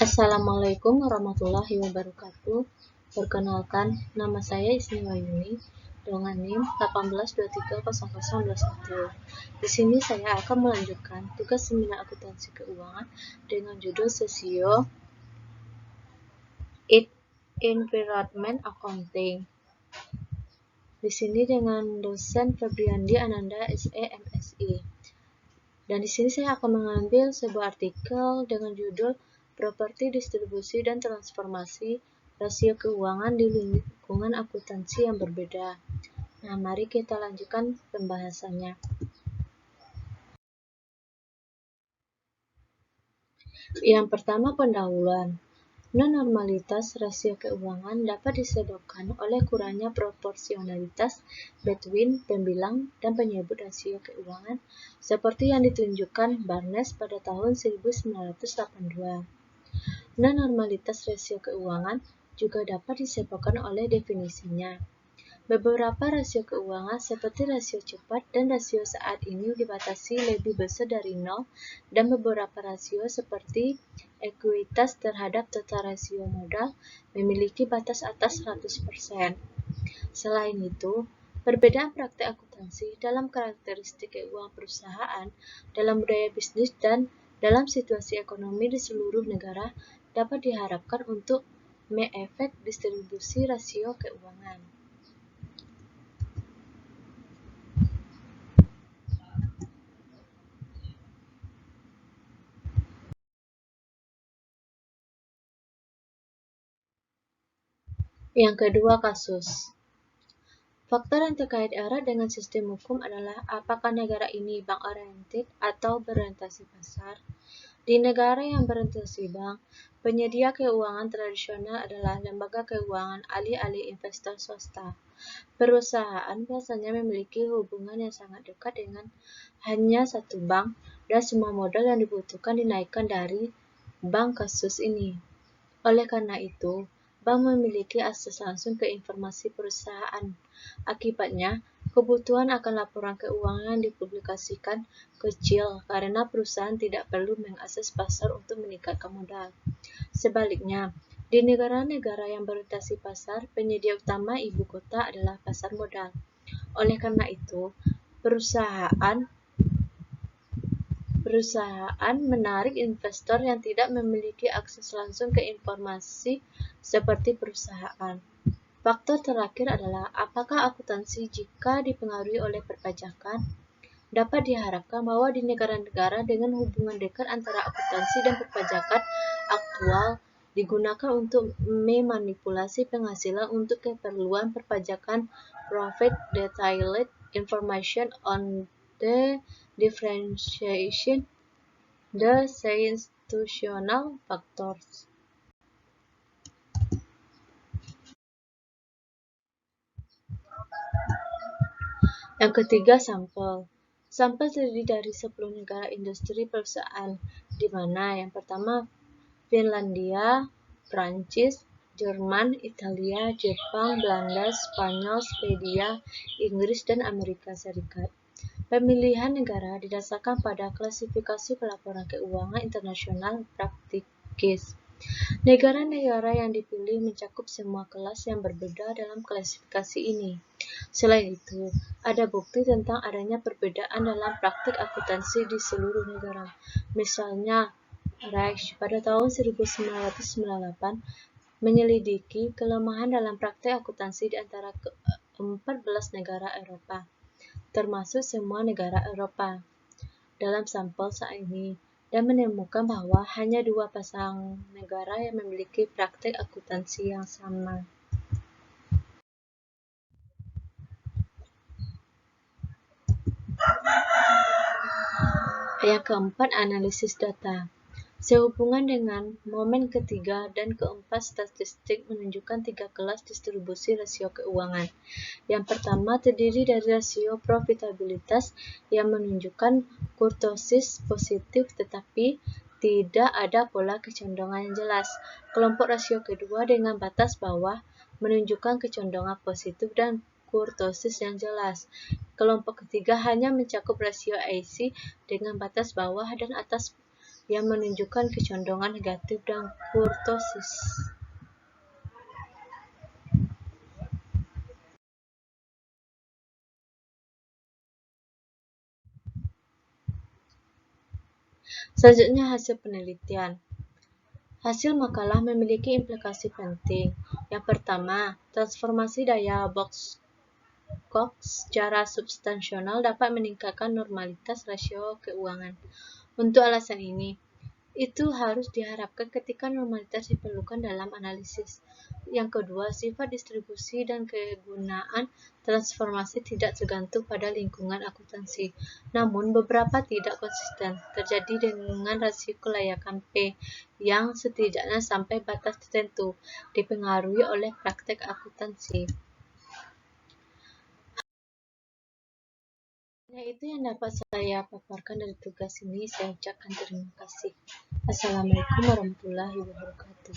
Assalamualaikum warahmatullahi wabarakatuh. Perkenalkan, nama saya Isni Wayuni dengan NIM 182300021. Di sini saya akan melanjutkan tugas seminar akuntansi keuangan dengan judul Sesio Environment Accounting. Di sini dengan dosen Febriandi Ananda SE MSI. Dan di sini saya akan mengambil sebuah artikel dengan judul Properti Distribusi dan Transformasi Rasio Keuangan di Lingkungan Akuntansi yang Berbeda. Nah, mari kita lanjutkan pembahasannya. Yang pertama, pendahuluan. Non-normalitas rasio keuangan dapat disebabkan oleh kurangnya proporsionalitas between pembilang dan penyebut rasio keuangan seperti yang ditunjukkan Barnes pada tahun 1982. Non-normalitas rasio keuangan juga dapat disebabkan oleh definisinya. Beberapa rasio keuangan seperti rasio cepat dan rasio saat ini dibatasi lebih besar dari 0 dan beberapa rasio seperti ekuitas terhadap total rasio modal memiliki batas atas 100%. Selain itu, perbedaan praktek akuntansi dalam karakteristik keuangan perusahaan, dalam budaya bisnis, dan dalam situasi ekonomi di seluruh negara dapat diharapkan untuk mengefek distribusi rasio keuangan. Yang kedua, kasus. Faktor yang terkait erat dengan sistem hukum adalah apakah negara ini bank-oriented atau berorientasi pasar. Di negara yang berorientasi bank, penyedia keuangan tradisional adalah lembaga keuangan alih-alih investor swasta. Perusahaan biasanya memiliki hubungan yang sangat dekat dengan hanya satu bank dan semua modal yang dibutuhkan dinaikkan dari bank kasus ini. Oleh karena itu, bank memiliki akses langsung ke informasi perusahaan. Akibatnya, kebutuhan akan laporan keuangan yang dipublikasikan kecil karena perusahaan tidak perlu mengakses pasar untuk meningkatkan modal. Sebaliknya, di negara-negara yang berorientasi pasar, penyedia utama ibu kota adalah pasar modal. Oleh karena itu, perusahaan menarik investor yang tidak memiliki akses langsung ke informasi seperti perusahaan. Faktor terakhir adalah apakah akuntansi jika dipengaruhi oleh perpajakan. Dapat diharapkan bahwa di negara-negara dengan hubungan dekat antara akuntansi dan perpajakan aktual digunakan untuk memanipulasi penghasilan untuk keperluan perpajakan. Provide detailed information on the differentiation the institutional factors. Yang ketiga, sampel. Sampel terdiri dari 10 negara industri perusahaan, di mana yang pertama Finlandia, Prancis, Jerman, Italia, Jepang, Belanda, Spanyol, Swedia, Inggris, dan Amerika Serikat. Pemilihan negara didasarkan pada klasifikasi pelaporan keuangan internasional praktis. Negara-negara yang dipilih mencakup semua kelas yang berbeda dalam klasifikasi ini. Selain itu, ada bukti tentang adanya perbedaan dalam praktik akuntansi di seluruh negara. Misalnya, Reich pada tahun 1998 menyelidiki kelemahan dalam praktik akuntansi di antara 14 negara Eropa, termasuk semua negara Eropa, dalam sampel saat ini, dan menemukan bahwa hanya 2 pasang negara yang memiliki praktik akuntansi yang sama. Yang keempat, analisis data. Sehubungan dengan momen ketiga dan keempat, statistik menunjukkan 3 kelas distribusi rasio keuangan. Yang pertama terdiri dari rasio profitabilitas yang menunjukkan kurtosis positif tetapi tidak ada pola kecondongan yang jelas. Kelompok rasio kedua dengan batas bawah menunjukkan kecondongan positif dan kurtosis yang jelas. Kelompok ketiga hanya mencakup rasio IC dengan batas bawah dan atas yang menunjukkan kecondongan negatif dan kurtosis. Selanjutnya, hasil penelitian. Hasil makalah memiliki implikasi penting. Yang pertama, transformasi daya Cox secara substansional dapat meningkatkan normalitas rasio keuangan. Untuk alasan ini, itu harus diharapkan ketika normalitas diperlukan dalam analisis. Yang kedua, sifat distribusi dan kegunaan transformasi tidak tergantung pada lingkungan akuntansi. Namun, beberapa tidak konsisten terjadi dengan rasio kelayakan P yang setidaknya sampai batas tertentu dipengaruhi oleh praktek akuntansi. Nah, itu yang dapat saya paparkan dari tugas ini. Saya ucapkan terima kasih. Assalamualaikum warahmatullahi wabarakatuh.